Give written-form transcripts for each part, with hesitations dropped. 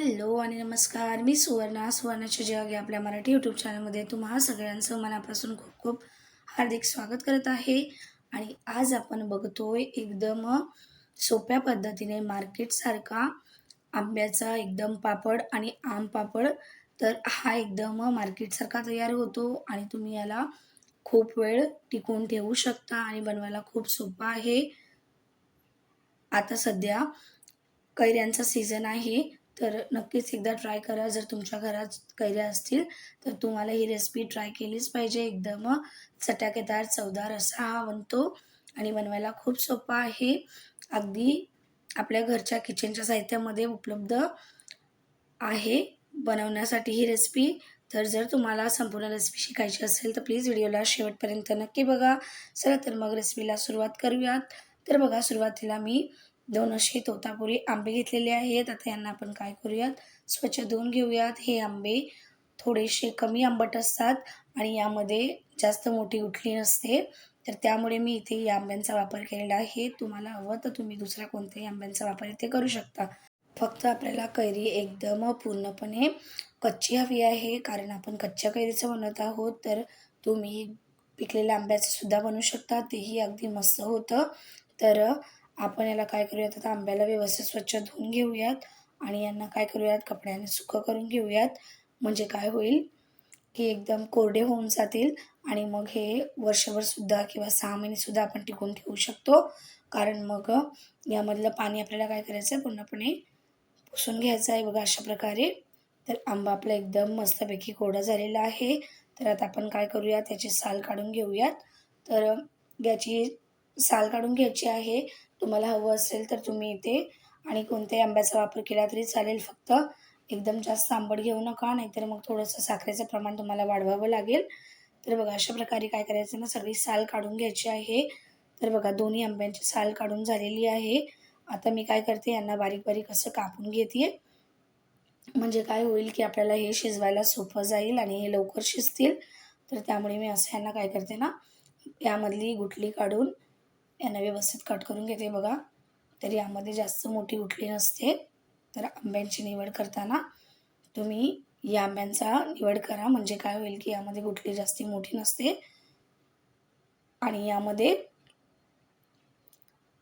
Hello आणि नमस्कार. मी सुवर्णाच्या जग या आपल्या मराठी यूट्यूब चॅनलमध्ये तुम्हा सगळ्यांचं मनापासून खूप खूप हार्दिक स्वागत करत आहे. आणि आज आपण बघतोय एकदम सोप्या पद्धतीने मार्केटसारखा आंब्याचा एकदम पापड आणि आम पापड. तर हा एकदम मार्केटसारखा तयार होतो आणि तुम्ही याला खूप वेळ टिकवून ठेवू शकता आणि बनवायला खूप सोपा आहे. आता सध्या कैऱ्यांचा सीझन आहे, तर नक्कीच एकदा ट्राय करा. जर तुमच्या घरात कैऱ्या असतील, तर तुम्हाला ही रेसिपी ट्राय केलीच पाहिजे. एकदम चटकेदार, चवदार असा हा बनतो आणि बनवायला खूप सोपा आहे. अगदी आपल्या घरच्या किचनच्या साहित्यामध्ये उपलब्ध आहे बनवण्यासाठी ही रेसिपी. तर जर तुम्हाला संपूर्ण रेसिपी शिकायची असेल, तर प्लीज व्हिडिओला शेवटपर्यंत नक्की बघा. चला तर मग रेसिपीला सुरुवात करूयात. तर बघा, सुरुवातीला मी 2 असे तोतापुरी आंबे घेतलेले आहेत. आता यांना आपण काय करूयात, स्वच्छ धुवून घेऊयात. हे आंबे थोडेसे कमी आंबट असतात आणि यामध्ये जास्त मोठी गुठली नसते. तर त्यामुळे मी इथे या आंब्यांचा वापर केलेला आहे. तुम्हाला हवं तर तुम्ही दुसऱ्या कोणत्याही आंब्यांचा वापर इथे करू शकता. फक्त आपल्याला कैरी एकदम पूर्णपणे कच्ची हवी आहे, कारण आपण कच्च्या कैरीचं बनवत आहोत. तर तुम्ही पिकलेल्या आंब्याचं सुद्धा बनवू शकता, तेही अगदी मस्त होतं. तर आपण याला काय करूयात, आता आंब्याला व्यवस्थित स्वच्छ धुवून घेऊयात आणि यांना काय करूयात, कपड्याने सुकं करून घेऊयात. म्हणजे काय होईल की एकदम कोरडे होऊन जातील आणि मग हे वर्षभरसुद्धा किंवा 6 महिनेसुद्धा आपण टिकवून ठेवू शकतो. कारण मग यामधलं पाणी आपल्याला काय करायचं आहे, पूर्णपणे पुसून घ्यायचं आहे. बघा अशा प्रकारे. तर आंबा आपला एकदम मस्तपैकी कोरडा झालेला आहे. तर आता आपण काय करूयात, याची साल काढून घेऊयात. तर याची साल काढून घ्यायची आहे. तुम्हाला हवं असेल तर तुम्ही इथे आणि कोणत्याही आंब्याचा वापर केला तरी चालेल. फक्त एकदम जास्त आंबट घेऊ नका, नाहीतर मग थोडंसं साखरेचं प्रमाण तुम्हाला वाढवावं लागेल. तर बघा अशा प्रकारे काय करायचं ना, सगळी साल काढून घ्यायची आहे. तर बघा दोन्ही आंब्यांची साल काढून झालेली आहे. आता मी काय करते, यांना बारीक बारीक असं कापून घेते. म्हणजे काय होईल की आपल्याला हे शिजवायला सोपं जाईल आणि हे लवकर शिजतील. तर त्यामुळे मी असं यांना काय करते ना, यामधली गुठली काढून यांना व्यवस्थित कट करून घेते. बघा, तर यामध्ये जास्त मोठी गुठली नसते. तर आंब्यांची निवड करताना तुम्ही या आंब्यांचा निवड करा. म्हणजे काय होईल की यामध्ये गुठली जास्ती मोठी नसते आणि यामध्ये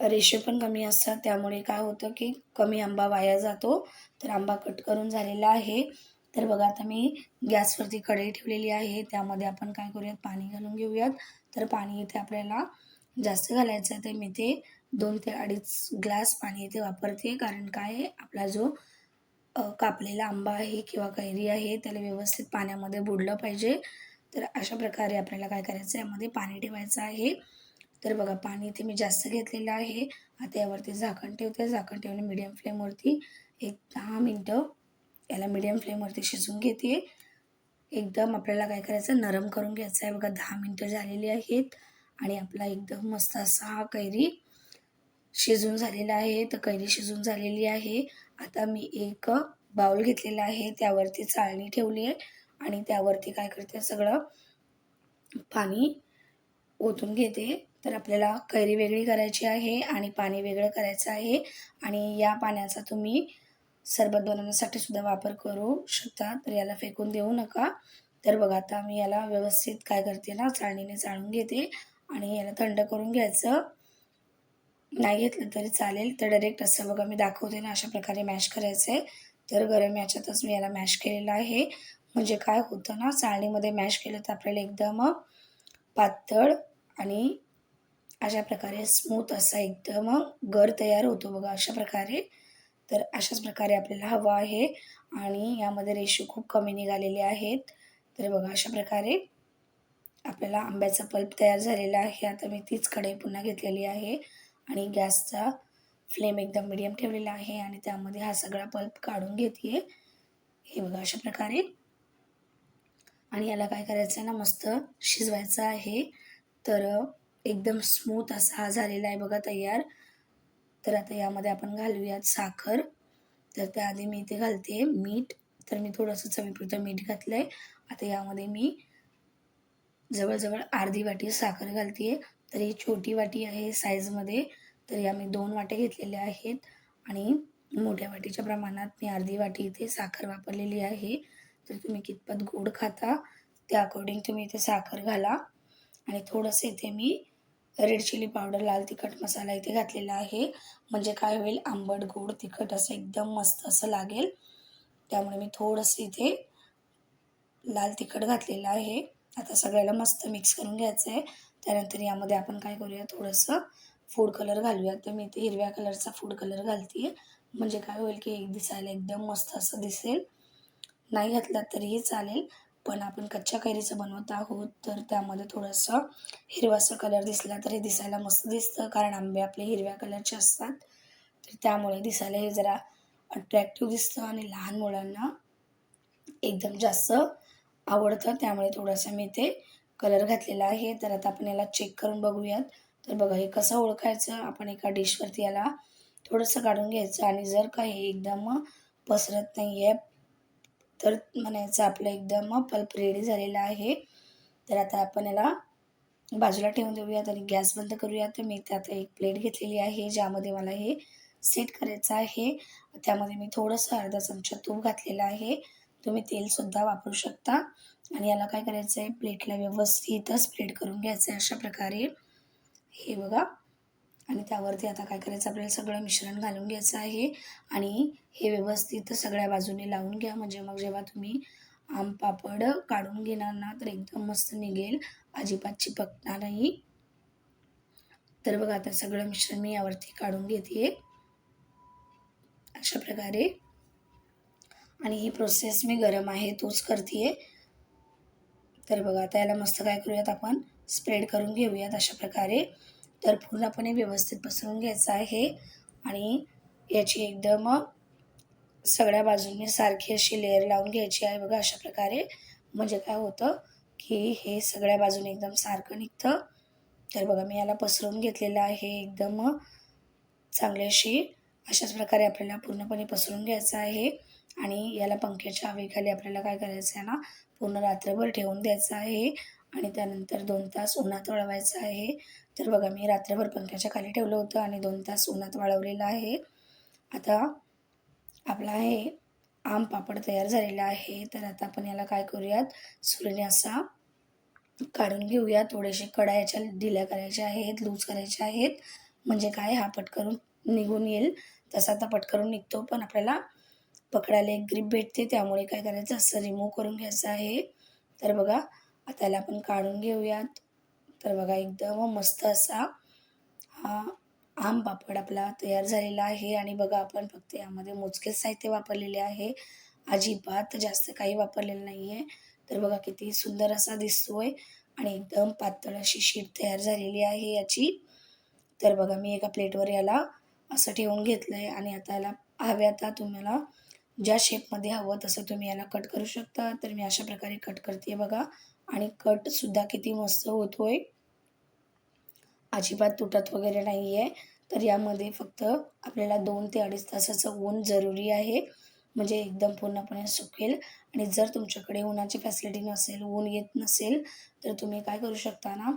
रेशो पण कमी असतात. त्यामुळे काय होतं की कमी आंबा वाया जातो. तर आंबा कट करून झालेला आहे. तर बघा, आता मी गॅसवरती कढई ठेवलेली आहे. त्यामध्ये आपण काय करूयात, पाणी घालून घेऊयात. तर पाणी इथे आपल्याला जास्त घालायचं आहे. तर मी ते 2 ते 2.5 ग्लास पाणी इथे वापरते. कारण काय आहे, आपला जो कापलेला आंबा आहे किंवा कैरी आहे, त्याला व्यवस्थित पाण्यामध्ये बुडलं पाहिजे. तर अशा प्रकारे आपल्याला काय करायचं आहे, यामध्ये पाणी ठेवायचं आहे. तर बघा, पाणी इथे मी जास्त घेतलेलं आहे. आता यावरती झाकण ठेवते. झाकण ठेवून मीडियम फ्लेमवरती एक 10 मिनटं याला मीडियम फ्लेमवरती शिजवून घेते. एकदम आपल्याला काय करायचं, नरम करून घ्यायचं आहे. बघा 10 मिनटं झालेली आहेत आणि आपला एकदम मस्त असा हा कैरी शिजून झालेला आहे. तर कैरी शिजून झालेली आहे. आता मी एक बाउल घेतलेला आहे. त्यावरती चाळणी ठेवली आहे आणि त्यावरती काय करते, सगळं पाणी ओतून घेते. तर आपल्याला कैरी वेगळी करायची आहे आणि पाणी वेगळं करायचं आहे आणि या पाण्याचा तुम्ही सरबत बनवण्यासाठी सुद्धा वापर करू शकता. तर याला फेकून देऊ नका. तर बघा, आता मी याला व्यवस्थित काय करते ना, चाळणीने चाळून घेते आणि याला थंड करून घ्यायचं. नाही घेतलं तरी चालेल. तर डायरेक्ट असं बघा, मी दाखवते ना, अशा प्रकारे मॅश करायचं आहे. तर गरम याच्यातच मी याला मॅश केलेलं आहे. म्हणजे काय होतं ना, चाळणीमध्ये मॅश केलं तर आपल्याला एकदम पातळ आणि अशा प्रकारे स्मूथ असा एकदम गर तयार होतो. बघा अशा प्रकारे. तर अशाच प्रकारे आपल्याला हवं आहे आणि यामध्ये रेशो खूप कमी निघालेले आहेत. तर बघा अशा प्रकारे आपल्याला आंब्याचा पल्प तयार झालेला आहे. आता मी तीच कढई पुन्हा घेतलेली आहे आणि गॅसचा फ्लेम एकदम मीडियम ठेवलेला आहे आणि त्यामध्ये हा सगळा पल्प काढून घेते. हे बघा अशा प्रकारे. आणि याला काय करायचं आहे ना, मस्त शिजवायचं आहे. तर एकदम स्मूथ असा हा झालेला आहे बघा तयार. तर आता यामध्ये आपण घालूयात साखर. तर त्याआधी मी इथे घालते मीठ. तर मी थोडंसं चवीपुरतं मीठ घातलं आहे. आता यामध्ये मी जवळ-जवळ अर्धी वाटी साखर घालते आहे. तर ही छोटी वाटी आहे साईजमध्ये. तर या मी 2 वाट्या घेतलेल्या आहेत आणि मोठ्या वाटीच्या प्रमाणात मी अर्धी वाटी इथे साखर वापरलेली आहे. तर तुम्ही कितपत गोड खाता त्या अकॉर्डिंग तुम्ही इथे साखर घाला. आणि थोडंसं इथे मी रेड चिली पावडर, लाल तिखट मसाला इथे घातलेला आहे. म्हणजे काय होईल, आंबट, गोड, तिखट असं एकदम मस्त असं लागेल. त्यामुळे मी थोडंसं इथे लाल तिखट घातलेलं आहे. आता सगळ्याला मस्त मिक्स करून घ्यायचं आहे. त्यानंतर यामध्ये आपण काय करूया, थोडंसं फूड कलर घालूया. तर मी इथे हिरव्या कलरचा फूड कलर घालते आहे. म्हणजे काय होईल की एक दिसायला एकदम मस्त असं दिसेल. नाही घातला तरीही चालेल, पण आपण कच्च्या कैरीचं बनवत आहोत, तर त्यामध्ये थोडंसं हिरवासा कलर दिसला तरी दिसायला मस्त दिसतं. कारण आंबे आपले हिरव्या कलरचे असतात. तर त्यामुळे दिसायला हे जरा अट्रॅक्टिव्ह दिसतं आणि लहान मुलांना एकदम जास्त आवडतं. त्यामुळे थोडंसं मी ते कलर घातलेला आहे. तर आता आपण याला चेक करून बघूयात. तर बघा हे कसं ओळखायचं, आपण एका डिशवरती याला थोडंसं काढून घ्यायचं आणि जर का हे एकदम पसरत नाही आहे, तर म्हणायचं आपलं एकदम पल्प रेडी झालेला आहे. तर आता आपण याला बाजूला ठेवून देऊयात आणि गॅस बंद करूयात. तर मी इथे आता एक प्लेट घेतलेली आहे, ज्यामध्ये मला हे सेट करायचं आहे. त्यामध्ये मी थोडंसं अर्धा चमचा तूप घातलेलं आहे. तुम्ही तेलसुद्धा वापरू शकता आणि याला काय करायचं आहे, प्लेटला व्यवस्थित स्प्रेड करून घ्यायचं आहे अशा प्रकारे. हे बघा. आणि त्यावरती आता काय करायचं, आपल्याला सगळं मिश्रण घालून घ्यायचं आहे आणि हे व्यवस्थित सगळ्या बाजूने लावून घ्या. म्हणजे मग जेव्हा तुम्ही पापड काढून घेणार ना, तर एकदम मस्त निघेल, अजिबात चिपकणार नाही. तर बघा आता सगळं मिश्रण मी यावरती काढून घेते अशा प्रकारे. आणि ही प्रोसेस मी गरम आहे तोच करते. तर बघा आता याला मस्त काय करूयात, आपण स्प्रेड करून घेऊयात अशा प्रकारे. तर पूर्णपणे व्यवस्थित पसरून घ्यायचं आहे आणि याची एकदम सगळ्या बाजूंनी सारखी अशी लेयर लावून घ्यायची आहे बघा अशा प्रकारे. म्हणजे काय होतं की हे सगळ्या बाजूने एकदम सारखं निघतं. तर बघा मी याला पसरवून घेतलेलं आहे एकदम चांगली अशी. अशाच प्रकारे आपल्याला पूर्णपणे पसरून घ्यायचं आहे आणि याला पंख्याच्या हवेखाली आपल्याला काय करायचं आहे ना, पूर्ण रात्रभर ठेवून द्यायचं आहे आणि त्यानंतर 2 तास उन्हात वाळवायचं आहे. तर बघा मी रात्रभर पंख्याच्या खाली ठेवलं होतं आणि 2 तास उन्हात वाळवलेलं आहे. आता आपला हे आम पापड तयार झालेला आहे. तर आता आपण याला काय करूयात, सुरीने असा काढून घेऊया. थोडेसे कडा याच्या ढिल्या करायच्या आहेत, लूज करायच्या आहेत. म्हणजे काय हा पटकरून निघून येईल. तसा आता पटकरून निघतो, पण आपल्याला पकडायला एक ग्रिप भेटते. त्यामुळे काय करायचं, असं रिमूव्ह करून घ्यायचं आहे. तर बघा आता याला आपण काढून घेऊयात. तर बघा एकदम मस्त असा हा आम पापड आपला तयार झालेला आहे. आणि बघा आपण फक्त यामध्ये मोजकेच साहित्य वापरलेले आहे, अजिबात जास्त काही वापरलेलं नाही आहे. तर बघा किती सुंदर असा दिसतोय आणि एकदम पातळ अशी शीट तयार झालेली आहे याची. तर बघा मी एका प्लेटवर याला असं ठेवून घेतलं आहे आणि आता याला आता तुम्हाला ज्या शेपमध्ये हवं तसं तुम्ही याला कट करू शकता. तर मी अशा प्रकारे कट करते बघा आणि कटसुद्धा किती मस्त होतोय, अजिबात तुटत वगैरे नाही आहे. तर यामध्ये फक्त आपल्याला 2 ते 2.5 तासाचं ऊन जरुरी आहे. म्हणजे एकदम पूर्णपणे सुकेल. आणि जर तुमच्याकडे उन्हाची फॅसिलिटी नसेल, ऊन येत नसेल, तर तुम्ही काय करू शकता ना,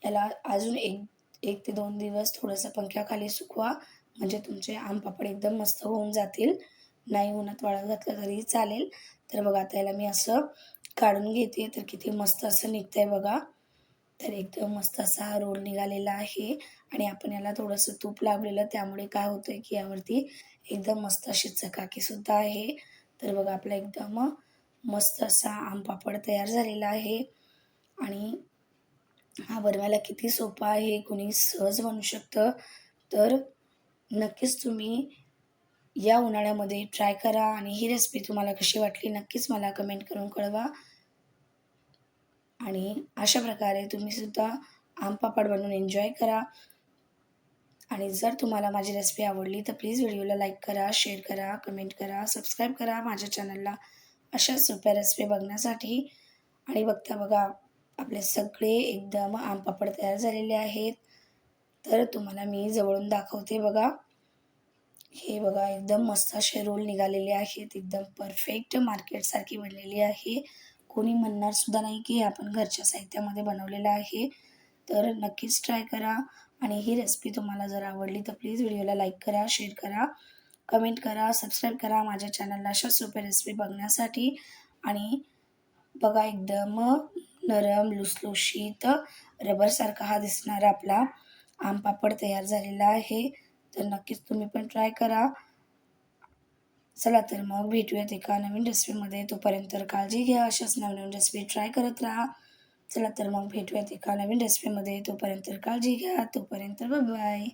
याला अजून 1 ते 2 दिवस थोडंसं पंख्याखाली सुकवा. म्हणजे तुमचे आमपापड एकदम मस्त होऊन जातील. नाही उन्हात वाळत घातलं तरीही चालेल. तर बघा आता याला मी असं काढून घेते, तर किती मस्त असं निघतंय बघा. तर एकदम मस्त असा हा रोल निघालेला आहे आणि आपण याला थोडंसं तूप लावलेलं, त्यामुळे काय होतंय की यावरती एकदम मस्त अशी चकाकीसुद्धा आहे. तर बघा आपला एकदम मस्त असा आमपापड तयार झालेला आहे आणि हा बनवायला किती सोपा आहे, कुणी सहज बनवू शकतं. तर नक्कीच तुम्ही या उन्हाळ्यामध्ये ट्राय करा आणि ही रेसिपी तुम्हाला कशी वाटली नक्कीच मला कमेंट करून कळवा. आणि अशा प्रकारे तुम्हीसुद्धा आमपापड बनवून एन्जॉय करा. आणि जर तुम्हाला माझी रेसिपी आवडली तर प्लीज व्हिडिओला लाईक करा, शेअर करा, कमेंट करा, सबस्क्राईब करा माझ्या चॅनलला अशाच सोप्या रेसिपी बघण्यासाठी. आणि बघता बघा आपले सगळे एकदम आमपापड तयार झालेले आहेत. तर तुम्हाला मी जवळून दाखवते बघा. हे बघा एकदम मस्त असे रोल निघालेले आहेत. एकदम परफेक्ट मार्केटसारखी बनलेली आहे. कोणी म्हणणार सुद्धा नाही की हे आपण घरच्या साहित्यामध्ये बनवलेलं आहे. तर नक्कीच ट्राय करा आणि ही रेसिपी तुम्हाला जर आवडली तर प्लीज व्हिडिओला लाईक करा, शेअर करा कमेंट करा, सबस्क्राईब करा माझ्या चॅनलला अशाच सोप्या रेसिपी बघण्यासाठी. आणि बघा एकदम नरम लुसलुशीत रबरसारखा हा दिसणारा आपला आम पापड तयार झालेला आहे. तर नक्कीच तुम्ही पण ट्राय करा. चला तर मग भेटूयात एका नवीन रेसिपीमध्ये. तोपर्यंत काळजी घ्या. अशाच नवीन रेसिपी ट्राय करत राहा. चला तर मग भेटूयात एका नवीन रेसिपीमध्ये. तोपर्यंत काळजी घ्या. तोपर्यंत बाय बाय.